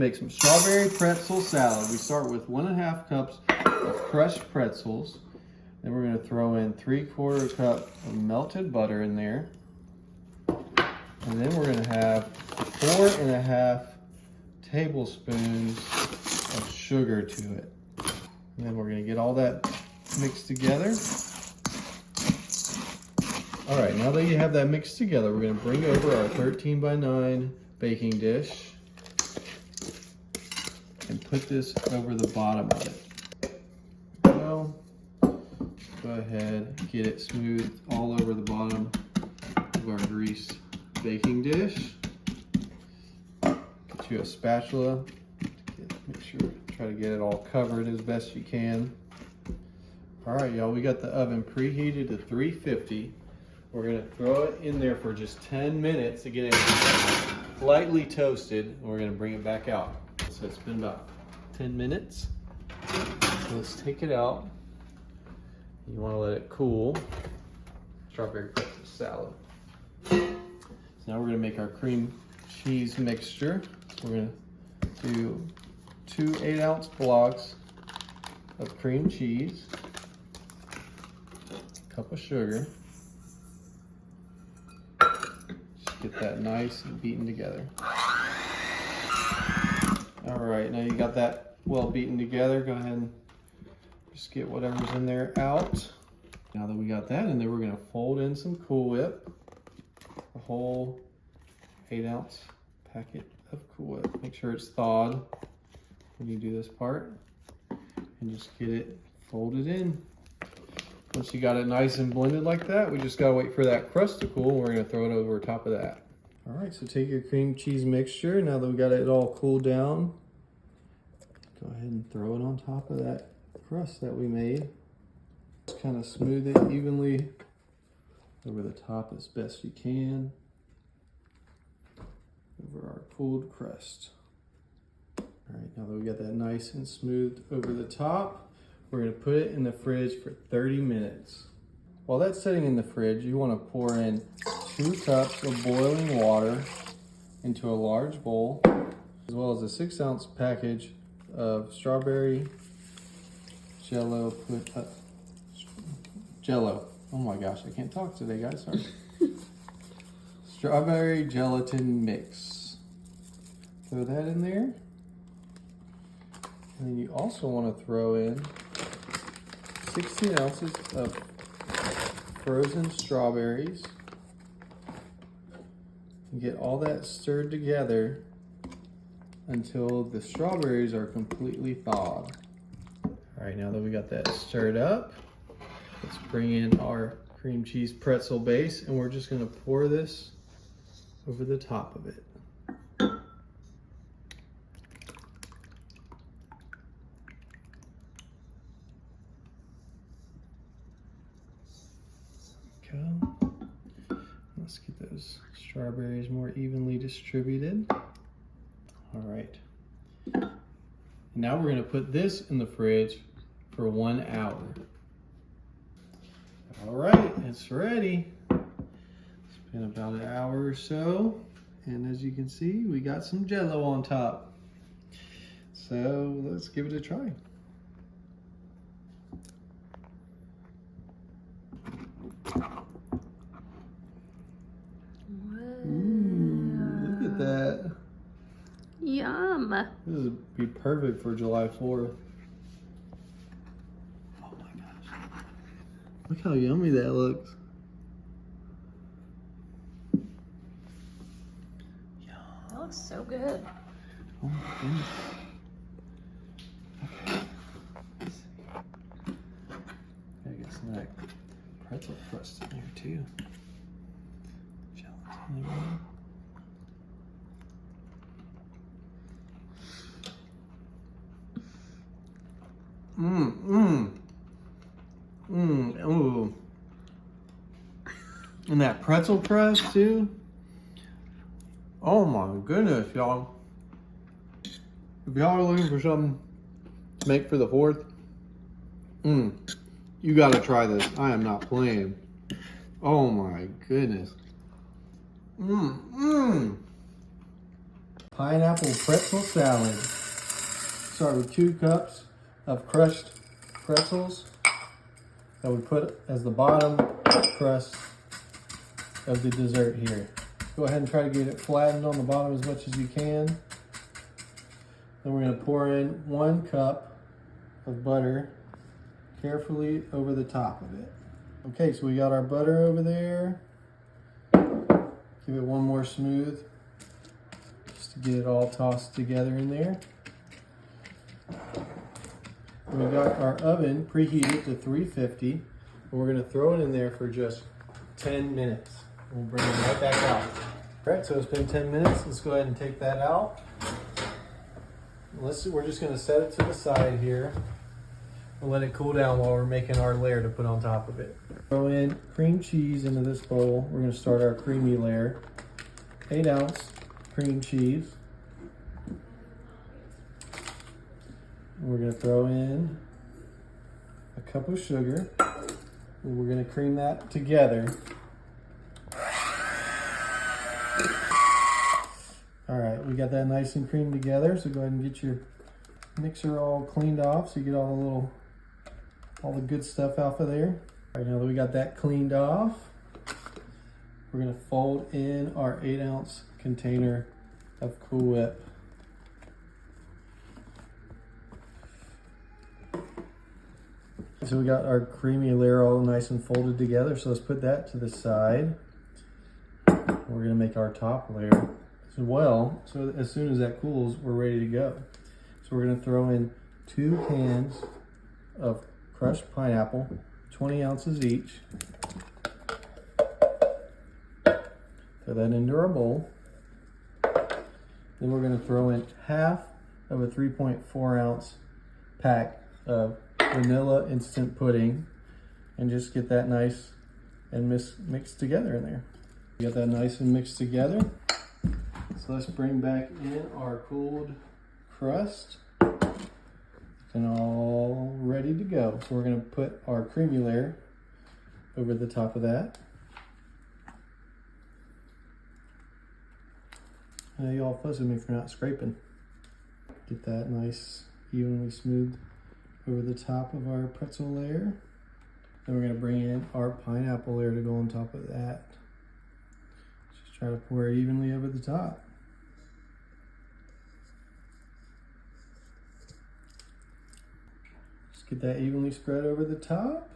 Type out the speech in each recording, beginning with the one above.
make some strawberry pretzel salad. We start with 1.5 cups of crushed pretzels. Then we're going to throw in 3/4 cup of melted butter in there. And then we're going to have 4.5 tablespoons of sugar to it. And then we're going to get all that mixed together. All right, now that you have that mixed together, we're going to bring over our 13x9 baking dish and put this over the bottom of it. Well, go ahead, get it smooth all over the bottom of our greased baking dish. Get you a spatula. Make sure, try to get it all covered as best you can. All right, y'all, we got the oven preheated to 350. We're gonna throw it in there for just 10 minutes to get it lightly toasted. And we're gonna bring it back out. So it's been about 10 minutes. So let's take it out. You wanna let it cool. Strawberry pretzel salad. So now we're gonna make our cream cheese mixture. We're gonna do 2 8-ounce blocks of cream cheese, a cup of sugar. Just get that nice and beaten together. All right, now you got that well beaten together, go ahead and just get whatever's in there out. Now that we got that in there, we're gonna fold in some Cool Whip, a whole 8-ounce packet of Cool Whip. Make sure it's thawed when you do this part, and just get it folded in. Once you got it nice and blended like that, we just gotta wait for that crust to cool. We're gonna throw it over top of that. All right, so take your cream cheese mixture. Now that we got it all cooled down, go ahead and throw it on top of that crust that we made. Just kind of smooth it evenly over the top as best you can over our cooled crust. All right, now that we got that nice and smooth over the top, we're gonna put it in the fridge for 30 minutes. While that's sitting in the fridge, you wanna pour in 2 cups of boiling water into a large bowl, as well as a 6-ounce package of strawberry Jello. Oh my gosh, I can't talk today, guys, sorry. Strawberry gelatin mix. Throw that in there. And then you also want to throw in 16 ounces of frozen strawberries. And get all that stirred together until the strawberries are completely thawed. All right, now that we got that stirred up, let's bring in our cream cheese pretzel base, and we're just gonna pour this over the top of it. Go. Let's get those strawberries more evenly distributed. All right. Now we're gonna put this in the fridge for 1 hour. All right, it's ready. It's been about an hour or so. And as you can see, we got some Jello on top. So let's give it a try. Look at that. Yum. This would be perfect for July 4th. Oh my gosh. Look how yummy that looks. That looks so good. Oh my goodness. Okay. Let's see. Gotta get some of that pretzel crust in there too. Gelatin. Ooh. And that pretzel crust too. Oh my goodness, y'all. If y'all are looking for something to make for the 4th, you gotta try this. I am not playing. Oh my goodness. pineapple pretzel salad. Start with 2 cups of crushed pretzels that we put as the bottom crust of the dessert here. Go ahead and try to get it flattened on the bottom as much as you can. Then we're going to pour in 1 cup of butter carefully over the top of it. Okay, so we got our butter over there. Give it one more smooth just to get it all tossed together in there. We got our oven preheated to 350, and we're going to throw it in there for just 10 minutes. We'll bring it right back out. All right, so it's been 10 minutes. Let's go ahead and take that out. We're just going to set it to the side here and let it cool down while we're making our layer to put on top of it. Throw in cream cheese into this bowl. We're going to start our creamy layer. 8-ounce cream cheese. We're going to throw in a cup of sugar. And we're going to cream that together. All right, we got that nice and creamed together. So go ahead and get your mixer all cleaned off so you get all the good stuff off of there. All right, now that we got that cleaned off, we're going to fold in our 8-ounce container of Cool Whip. So we got our creamy layer all nice and folded together. So let's put that to the side. We're gonna make our top layer as well. So as soon as that cools, we're ready to go. So we're gonna throw in 2 cans of crushed pineapple, 20 ounces each. Throw that into our bowl. Then we're gonna throw in half of a 3.4 ounce pack of vanilla instant pudding and just get that nice and mixed together in there. We got that nice and mixed together. So let's bring back in our cooled crust and all ready to go. So we're going to put our creamy layer over the top of that. Now you all fuss with me for not scraping. Get that nice evenly smooth over the top of our pretzel layer. Then we're going to bring in our pineapple layer to go on top of that. Just try to pour it evenly over the top. Just get that evenly spread over the top.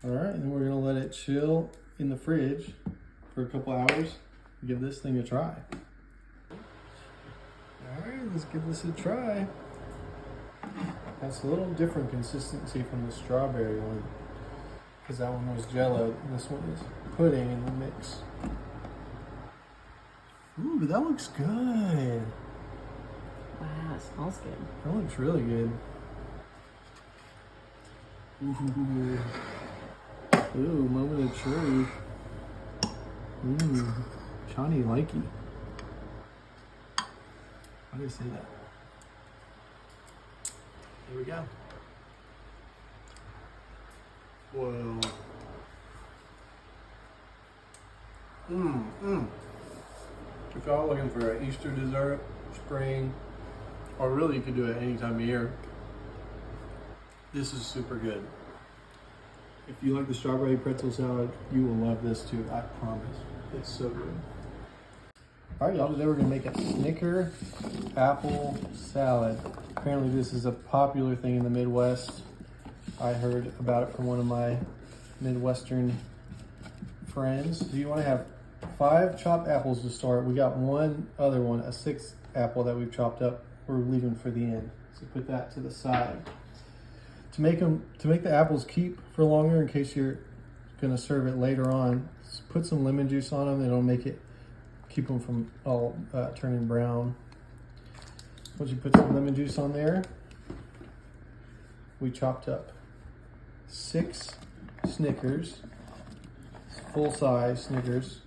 All right, and then we're going to let it chill in the fridge for a couple hours. Give this thing a try. All right, let's give this a try. That's a little different consistency from the strawberry one, because that one was jello and this one is pudding in the mix. Ooh, that looks good. Wow, it smells good. That looks really good. Ooh, moment of truth. Johnny likey. Why did I say that? Here we go. Whoa. If y'all looking for an Easter dessert, spring, or really you could do it any time of year, this is super good. If you like the strawberry pretzel salad, you will love this too, I promise. It's so good. All right, y'all, today we're gonna make a Snicker apple salad. Apparently this is a popular thing in the Midwest. I heard about it from one of my Midwestern friends. So you wanna have 5 chopped apples to start. We got one other one, a 6th apple that we've chopped up, we're leaving for the end. So put that to the side. To make the apples keep for longer, in case you're gonna serve it later on, put some lemon juice on them. It'll keep them from all turning brown. Once you put some lemon juice on there, we chopped up 6 Snickers, full-size Snickers.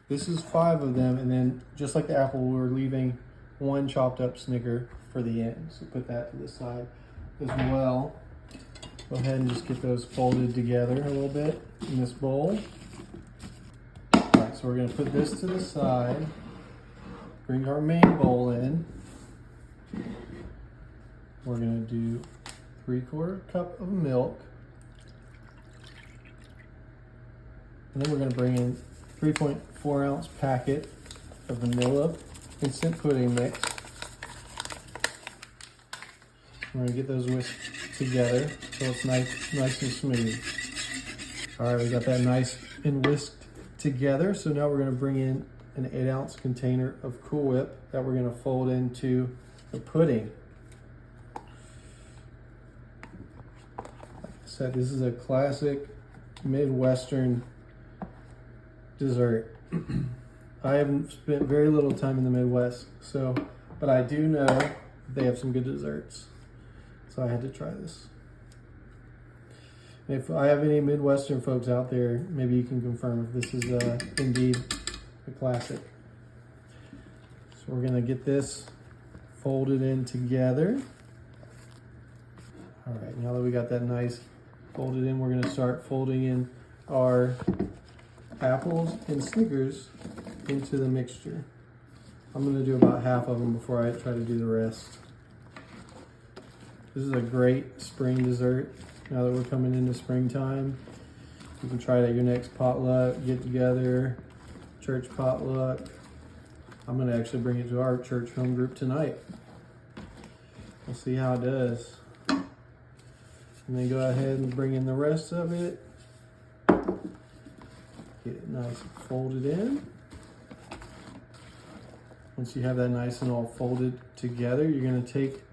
This is 5 of them, and then just like the apple, we're leaving 1 chopped up Snicker for the end. So put that to the side as well. Go ahead and just get those folded together a little bit in this bowl. All right, so we're gonna put this to the side. bring our main bowl in. We're gonna do 3/4 cup of milk. And then we're gonna bring in 3.4 ounce packet of vanilla instant pudding mix. We're gonna get those whisked together so it's nice and smooth. All right, we got that nice and whisked together. So now we're gonna bring in an 8 ounce container of Cool Whip that we're gonna fold into the pudding. Like I said, this is a classic Midwestern dessert. I haven't spent very little time in the Midwest, but I do know they have some good desserts. So I had to try this. If I have any Midwestern folks out there, maybe you can confirm if this is indeed a classic. So we're gonna get this folded in together. All right, now that we got that nice folded in, we're gonna start folding in our apples and Snickers into the mixture. I'm gonna do about half of them before I try to do the rest. This is a great spring dessert. Now that we're coming into springtime, you can try it at your next potluck, get together, church potluck. I'm gonna actually bring it to our church home group tonight. We'll see how it does. And then go ahead and bring in the rest of it. Get it nice and folded in. Once you have that nice and all folded together, you're gonna take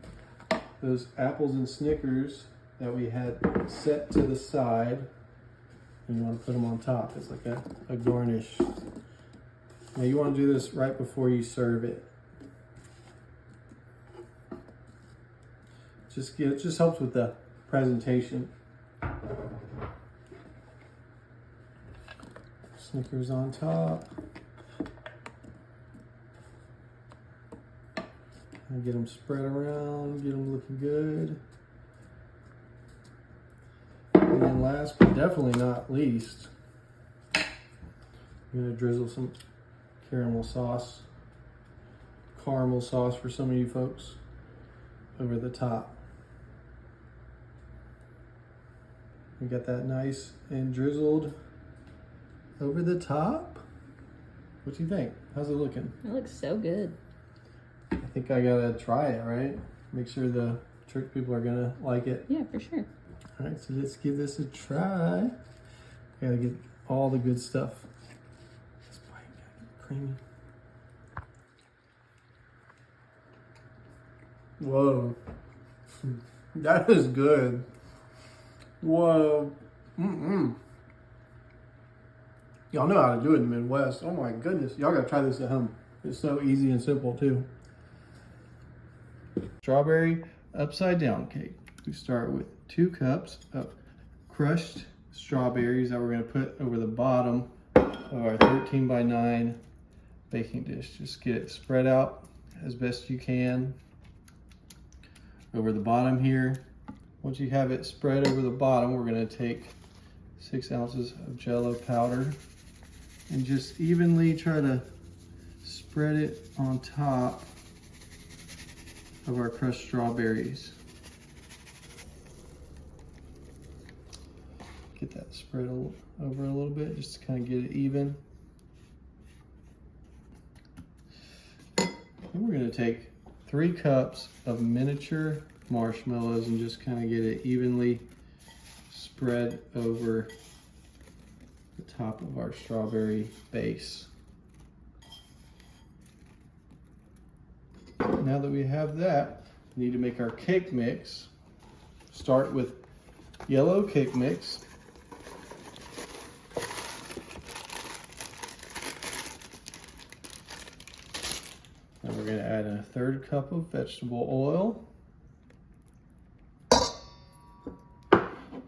those apples and Snickers that we had set to the side, and you want to put them on top. It's like a garnish. Now you want to do this right before you serve it. It just helps with the presentation. Snickers on top. And get them spread around, get them looking good. And then last but definitely not least, I'm gonna drizzle some caramel sauce for some of you folks over the top. We got that nice and drizzled over the top. What do you think? How's it looking? It looks so good. I think I gotta try it, right? Make sure the church people are gonna like it. Yeah, for sure. All right, so let's give this a try. Gotta get all the good stuff. This bite gotta get creamy. Whoa, that is good. Whoa, Y'all know how to do it in the Midwest. Oh my goodness, y'all gotta try this at home. It's so easy and simple too. Strawberry upside down cake. We start with 2 cups of crushed strawberries that we're going to put over the bottom of our 13 by 9 baking dish. Just get it spread out as best you can over the bottom here. Once you have it spread over the bottom, we're going to take 6 ounces of Jell-O powder and just evenly try to spread it on top of our crushed strawberries. Get that spread over a little bit just to kind of get it even. And we're going to take 3 cups of miniature marshmallows and just kind of get it evenly spread over the top of our strawberry base. Now that we have that, we need to make our cake mix. Start with yellow cake mix. Now we're going to add a 1/3 cup of vegetable oil,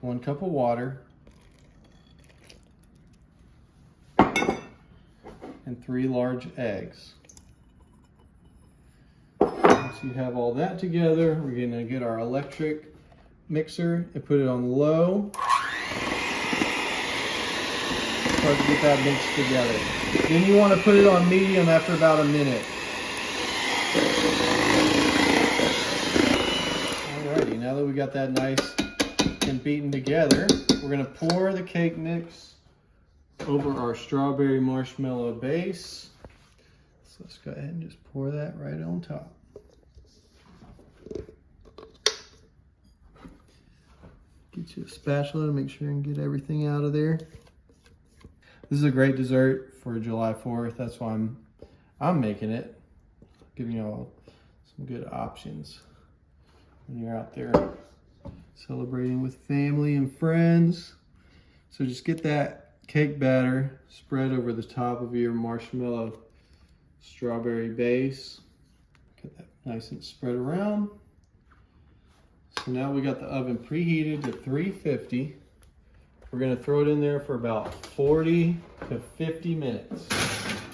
1 cup of water, and 3 large eggs. Once you have all that together, we're going to get our electric mixer and put it on low. Start to get that mixed together. Then you want to put it on medium after about a minute. now that we got that nice and beaten together, we're gonna pour the cake mix over our strawberry marshmallow base. So let's go ahead and just pour that right on top. Get you a spatula to make sure and get everything out of there. This is a great dessert for July 4th. That's why I'm making it. Giving you all some good options when you're out there celebrating with family and friends. So just get that cake batter spread over the top of your marshmallow strawberry base. Get that nice and spread around. So now we got the oven preheated to 350. We're gonna throw it in there for about 40 to 50 minutes.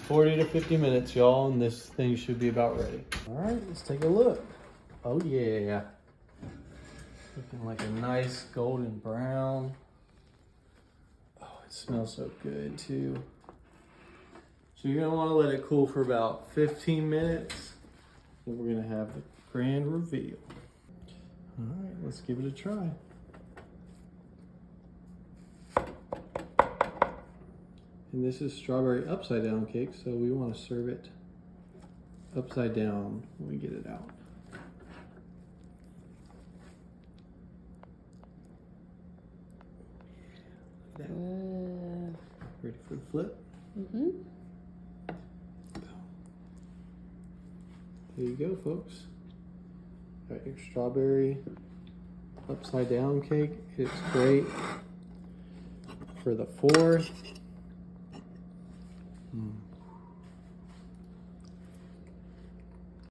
40 to 50 minutes, y'all, and this thing should be about ready. All right, let's take a look. Oh yeah. Looking like a nice golden brown. Oh, it smells so good too. So you're gonna wanna let it cool for about 15 minutes. Then we're gonna have the grand reveal. All right, let's give it a try. And this is strawberry upside down cake, so we want to serve it upside down when we get it out. Look at that. Ready for the flip? Mm-hmm. There you go, folks. Got your strawberry upside down cake. It's great for the 4th.